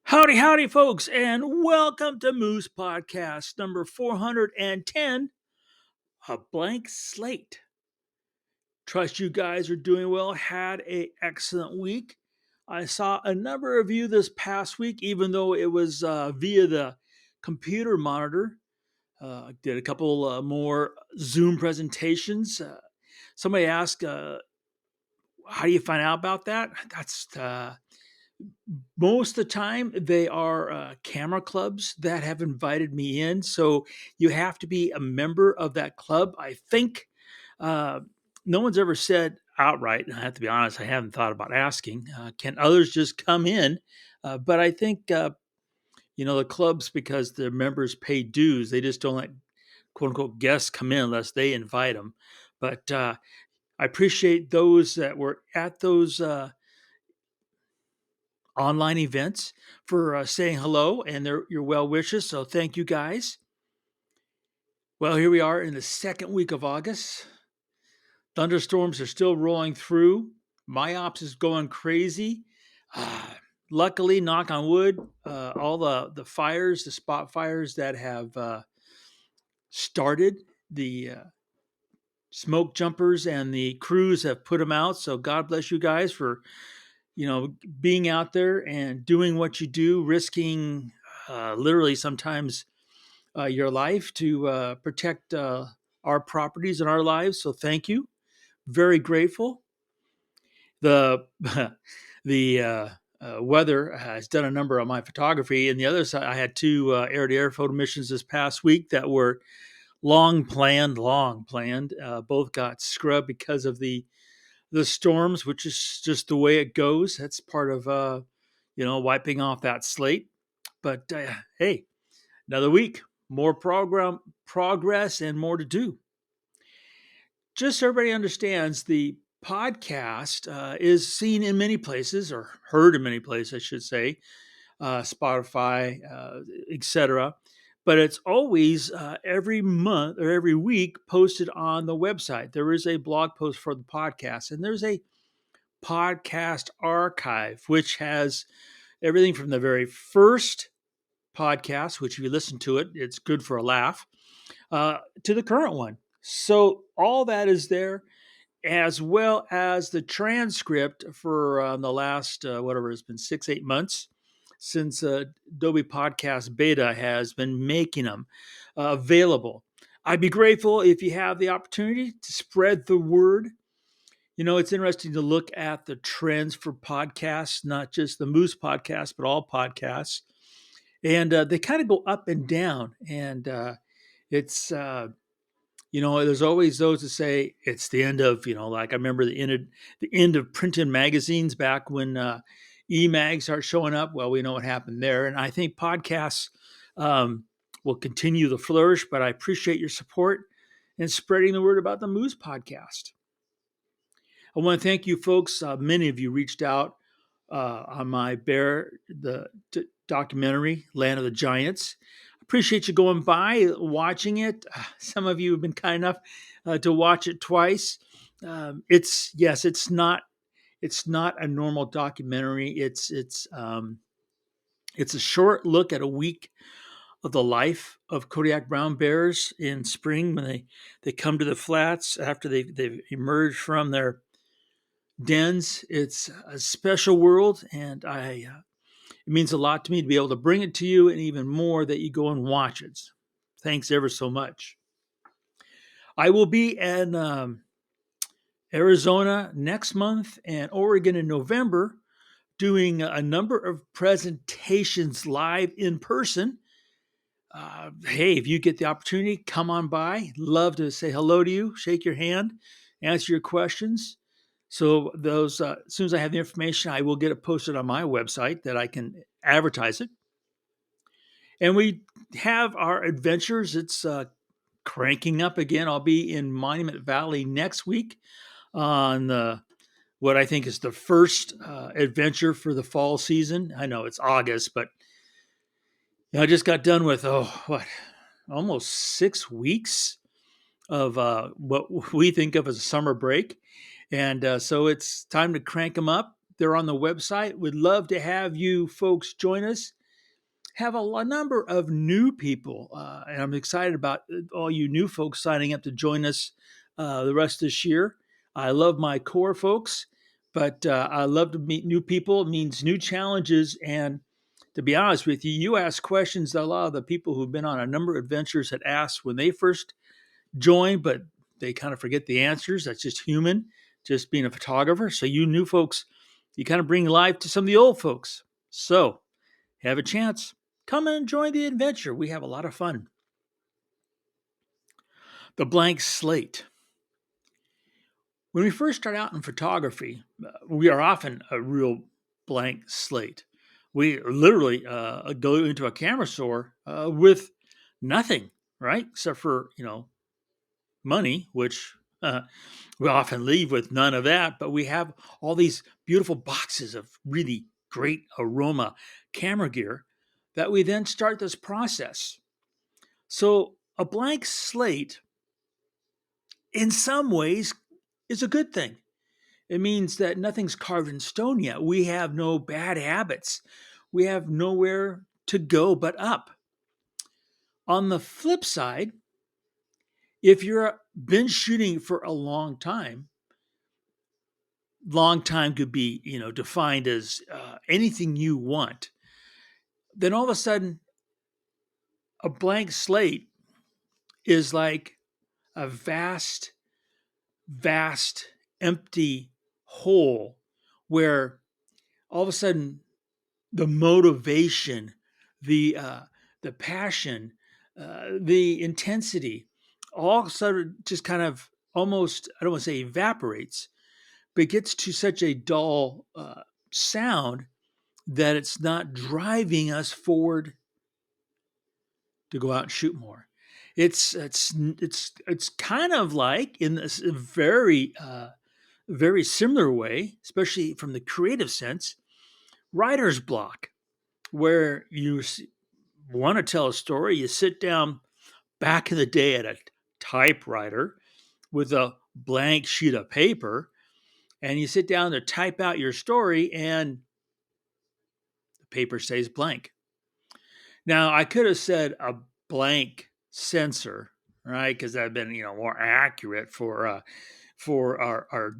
Howdy, howdy, folks, and welcome to Moose Podcast number 410, A Blank Slate. Trust you guys are doing well. Had a excellent week. I saw a number of you this past week, even though it was via the computer monitor. I did a couple more Zoom presentations. Somebody asked, how do you find out about that? That's most of the time they are camera clubs that have invited me in, so you have to be a member of that club. I think uh, no one's ever said outright, and I have to be honest, I haven't thought about asking, can others just come in? But I think the clubs, because their members pay dues, they just don't let quote unquote guests come in unless they invite them. But I appreciate those that were at those online events for saying hello and your well wishes. So thank you guys. Well, here we are in the second week of August. Thunderstorms are still rolling through. My ops is going crazy. Uh, Luckily, knock on wood, all the fires, the spot fires that have started, the smoke jumpers and the crews have put them out. So God bless you guys for being out there and doing what you do, risking literally sometimes your life to protect our properties and our lives. So thank you. Very grateful. The the weather has done a number on my photography, and the other side, I had two air-to-air photo missions this past week that were long planned. Both got scrubbed because of the storms, which is just the way it goes. That's part of wiping off that slate. But hey, another week, more progress, and more to do. Just so everybody understands, the podcast is seen in many places, or heard in many places, I should say, Spotify, etc. But it's always every month or every week posted on the website. There is a blog post for the podcast, and there's a podcast archive, which has everything from the very first podcast, which if you listen to it, it's good for a laugh, to the current one. So all that is there, as well as the transcript for the last, whatever it's been, 6-8 months since Adobe Podcast Beta has been making them available. I'd be grateful if you have the opportunity to spread the word. It's interesting to look at the trends for podcasts, not just the Moose podcast, but all podcasts. And they kind of go up and down. And it's, there's always those that say it's the end of, like I remember the end of printed magazines back when e-mags start showing up. Well, we know what happened there. And I think podcasts will continue to flourish, but I appreciate your support and spreading the word about the Moose podcast. I want to thank you folks. Many of you reached out on my documentary, Land of the Giants. Appreciate you going by, watching it. Some of you have been kind enough to watch it twice. It's not a normal documentary. It's a short look at a week of the life of Kodiak brown bears in spring when they come to the flats after they've emerged from their dens. It's a special world, and it means a lot to me to be able to bring it to you, and even more that you go and watch it. Thanks ever so much. I will be in Arizona next month and Oregon in November, doing a number of presentations live in person. Hey, if you get the opportunity, come on by. Love to say hello to you, shake your hand, answer your questions. So those, as soon as I have the information, I will get it posted on my website that I can advertise it. And we have our adventures. It's cranking up again. I'll be in Monument Valley next week on what I think is the first adventure for the fall season. I know it's August, but I just got done with, almost 6 weeks of what we think of as a summer break. And so it's time to crank them up. They're on the website. We'd love to have you folks join us. have a number of new people, and I'm excited about all you new folks signing up to join us the rest of this year. I love my core folks, but I love to meet new people. It means new challenges. And to be honest with you, you ask questions that a lot of the people who've been on a number of adventures had asked when they first joined, but they kind of forget the answers. That's just human, just being a photographer. So you new folks, you kind of bring life to some of the old folks. So have a chance, come and join the adventure. We have a lot of fun. The blank slate. When we first start out in photography, we are often a real blank slate. We literally go into a camera store with nothing, right? Except for, money, which we often leave with none of that. But we have all these beautiful boxes of really great aroma camera gear that we then start this process. So a blank slate, in some ways, is a good thing. It means that nothing's carved in stone yet. We have no bad habits. We have nowhere to go but up. On the flip side, if you've been shooting for a long time could be, defined as anything you want, then all of a sudden, a blank slate is like a vast, vast, empty hole where all of a sudden the motivation, the passion, the intensity, all sort of just kind of almost, I don't want to say evaporates, but gets to such a dull sound that it's not driving us forward to go out and shoot more. It's kind of like in this very similar way, especially from the creative sense, writer's block, where you want to tell a story, you sit down back in the day at a typewriter with a blank sheet of paper, and you sit down to type out your story, and the paper stays blank. Now, I could have said a blank sensor, right? Because that'd been more accurate for our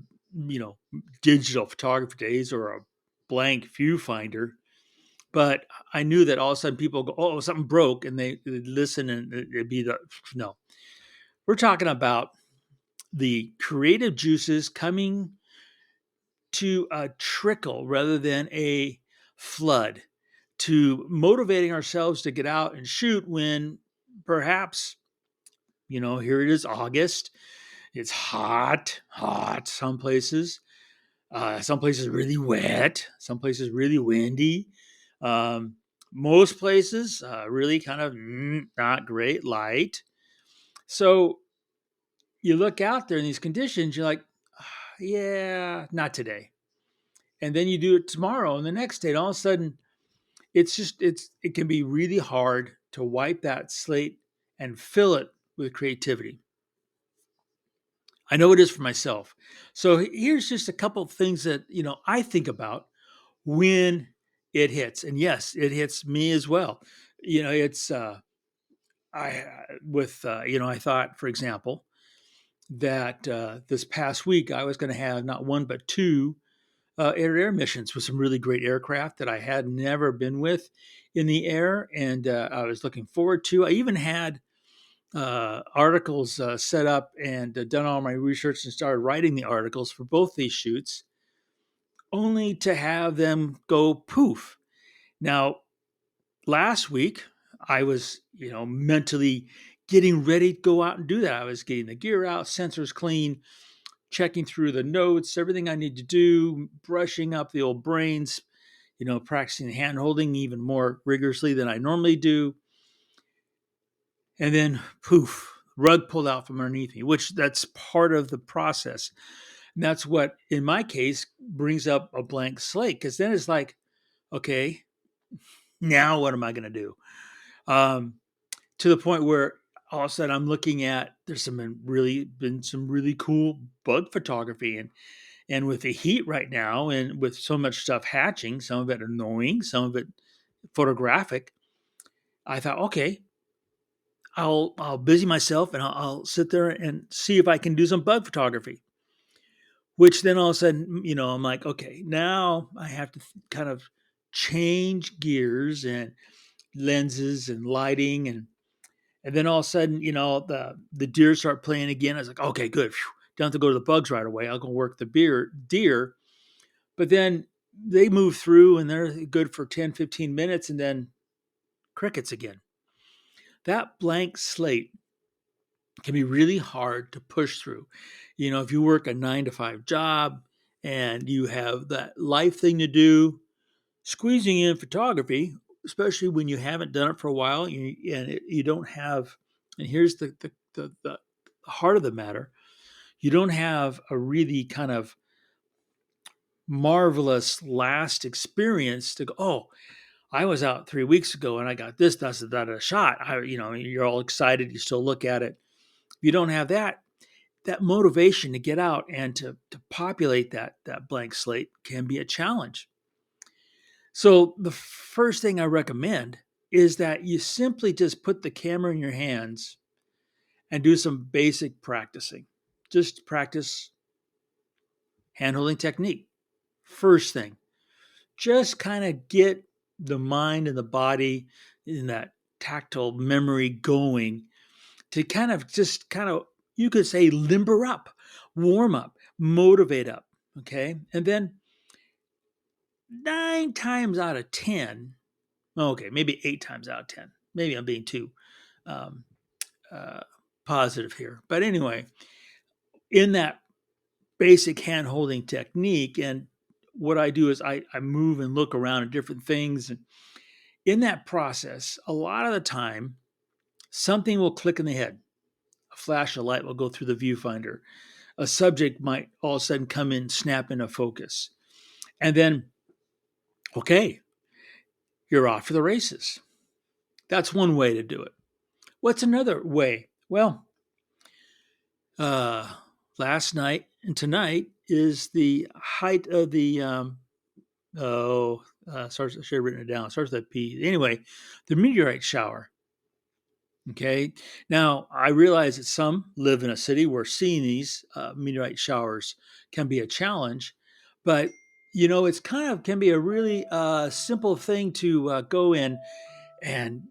digital photography days, or a blank viewfinder. But I knew that all of a sudden people go, "Oh, something broke," and they'd listen, and it'd be no. We're talking about the creative juices coming to a trickle rather than a flood, to motivating ourselves to get out and shoot when perhaps, here it is August. It's hot, some places really wet, some places really windy. Um, Most places really kind of not great light. So you look out there in these conditions, you're like, yeah, not today. And then you do it tomorrow and the next day, and all of a sudden, it can be really hard to wipe that slate and fill it with creativity. I know it is for myself. So here's just a couple of things that I think about when it hits, and yes, it hits me as well. It's I with I thought, for example, that this past week I was going to have not one but two air-to-air missions with some really great aircraft that I had never been with in the air, and I was looking forward to. I even had articles set up and done all my research and started writing the articles for both these shoots, only to have them go poof. Now, last week, I was, mentally getting ready to go out and do that. I was getting the gear out, sensors clean, checking through the notes, everything I need to do, brushing up the old brains, practicing hand holding even more rigorously than I normally do. And then poof, rug pulled out from underneath me, which that's part of the process. And that's what, in my case, brings up a blank slate. Because then it's like, okay, now what am I going to do? To the point where all of a sudden I'm looking at, there's been some really cool bug photography, and with the heat right now, and with so much stuff hatching, some of it annoying, some of it photographic, I thought, okay, I'll busy myself and I'll sit there and see if I can do some bug photography. Which then all of a sudden, I'm like, okay, now I have to kind of change gears and lenses and lighting, and then all of a sudden, the deer start playing again. I was like, okay, good. Phew. Don't have to go to the bugs right away. I'll go work the deer. But then they move through and they're good for 10, 15 minutes and then crickets again. That blank slate can be really hard to push through. If you work a 9 to 5 job and you have that life thing to do, squeezing in photography, especially when you haven't done it for a while, you don't have, and here's the heart of the matter, you don't have a really kind of marvelous last experience to go, oh, I was out 3 weeks ago and I got this, that's that shot. You're all excited. You still look at it. If you don't have that motivation to get out and to populate that blank slate can be a challenge. So the first thing I recommend is that you simply just put the camera in your hands and do some basic practicing. Just practice handholding technique. First thing, just kind of get the mind and the body in that tactile memory going to you could say, limber up, warm up, motivate up. Okay. And then 9 times out of 10, okay, maybe 8 times out of 10, maybe I'm being too um, uh, positive here. But anyway, in that basic hand holding technique, and what I do is I move and look around at different things. And in that process, a lot of the time, something will click in the head. A flash of light will go through the viewfinder. A subject might all of a sudden come in, snap into focus. And then, okay, you're off to the races. That's one way to do it. What's another way? Well, uh, last night and tonight is the height of the starts. I should have written it down. It starts with a P. Anyway, the meteorite shower. Okay. Now I realize that some live in a city where seeing these meteorite showers can be a challenge, but it's kind of can be a really simple thing to go in and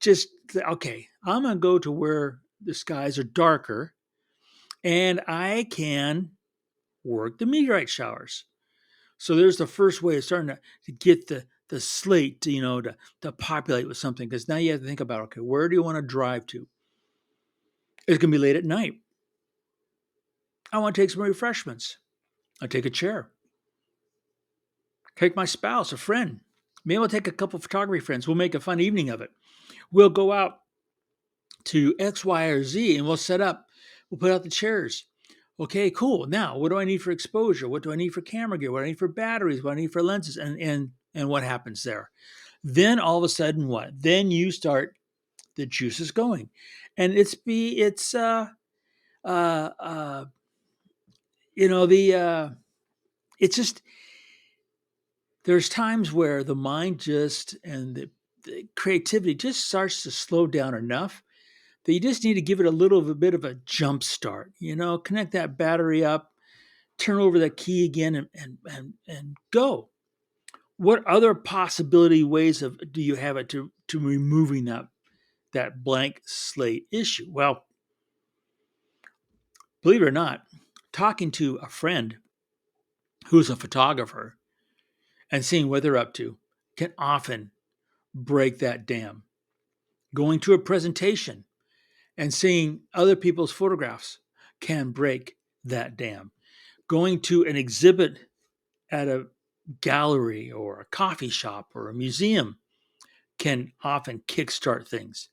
just okay. I'm gonna go to where the skies are darker, and I can work the meteorite showers. So there's the first way of starting to get the slate to, to populate with something. Because now you have to think about, okay, where do you want to drive to? It's going to be late at night. I want to take some refreshments. I take a chair. Take my spouse, a friend. Maybe I'll take a couple of photography friends. We'll make a fun evening of it. We'll go out to X, Y, or Z and we'll set up. We'll put out the chairs. Okay, cool. Now, what do I need for exposure? What do I need for camera gear? What do I need for batteries? What do I need for lenses? And what happens there? Then all of a sudden, what? Then you start the juices going, and uh uh the it's just there's times where the mind just and the creativity just starts to slow down enough that you just need to give it a little bit of a jump start. Connect that battery up, turn over the key again, and go. What other possibility ways of do you have it to removing that blank slate issue? Well, believe it or not, talking to a friend who's a photographer and seeing what they're up to can often break that dam. Going to a presentation and seeing other people's photographs can break that dam. Going to an exhibit at a gallery or a coffee shop or a museum can often kickstart things.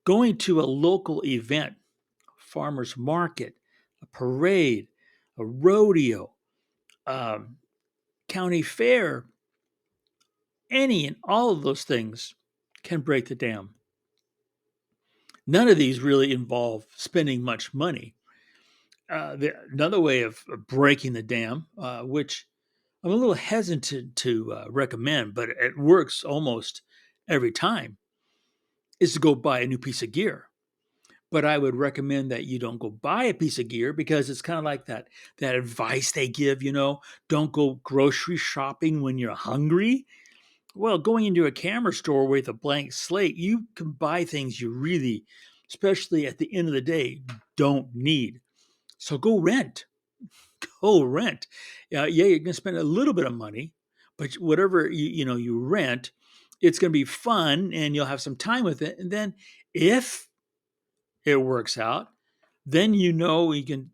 Going to a local event, farmer's market, a parade, a rodeo, um, county fair, any and all of those things can break the dam. None of these really involve spending much money. Another way of breaking the dam, which I'm a little hesitant to recommend, but it works almost every time, is to go buy a new piece of gear. But I would recommend that you don't go buy a piece of gear, because it's kind of like that advice they give, don't go grocery shopping when you're hungry. Well, going into a camera store with a blank slate, you can buy things you really, especially at the end of the day, don't need. So go rent. Go rent. Yeah, you're going to spend a little bit of money, but whatever you rent, it's going to be fun and you'll have some time with it. And then if it works out, then you can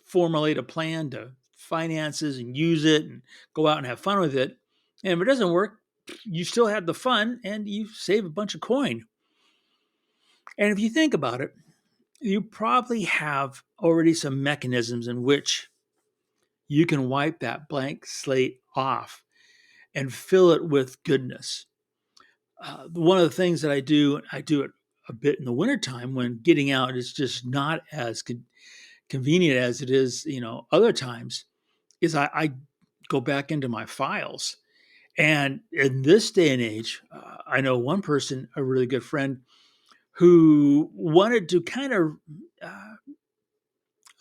formulate a plan to finances and use it and go out and have fun with it. And if it doesn't work, you still have the fun and you save a bunch of coin. And if you think about it, you probably have already some mechanisms in which you can wipe that blank slate off and fill it with goodness. One of the things that I do it a bit in the wintertime when getting out is just not as convenient as it is, other times, is I go back into my files. And in this day and age, I know one person, a really good friend, who wanted to kind of,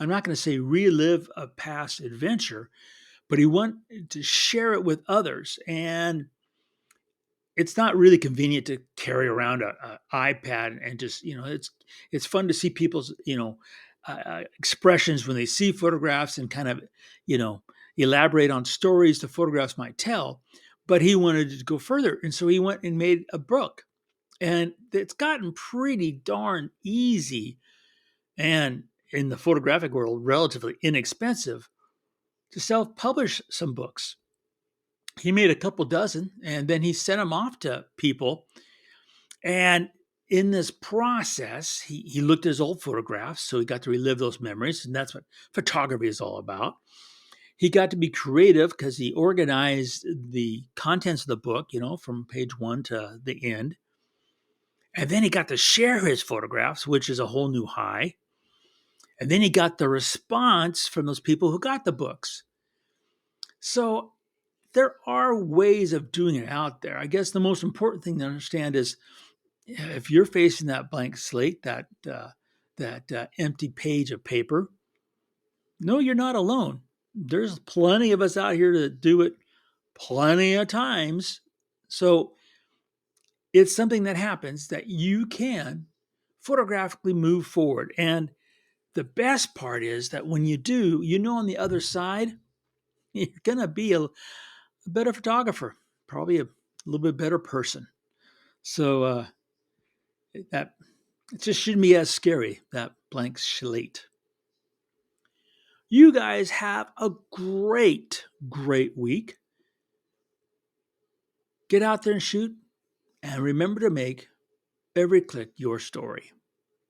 I'm not going to say relive a past adventure, but he wanted to share it with others. And it's not really convenient to carry around a iPad and just, it's fun to see people's, expressions when they see photographs and kind of, you know, elaborate on stories the photographs might tell. But he wanted to go further. And so he went and made a book. And it's gotten pretty darn easy and, in the photographic world, relatively inexpensive to self publish some books. He made a couple dozen and then he sent them off to people. And in this process, he looked at his old photographs, so he got to relive those memories. And that's what photography is all about. He got to be creative because he organized the contents of the book, from page 1 to the end. And then he got to share his photographs, which is a whole new high. And then he got the response from those people who got the books. So there are ways of doing it out there. I guess the most important thing to understand is, if you're facing that blank slate, that empty page of paper, no, you're not alone. There's plenty of us out here to do it plenty of times. So it's something that happens that you can photographically move forward. And the best part is that when you do, on the other side, you're going to be a better photographer, probably a little bit better person. So that it just shouldn't be as scary, that blank slate. You guys have a great, great week. Get out there and shoot, and remember to make every click your story.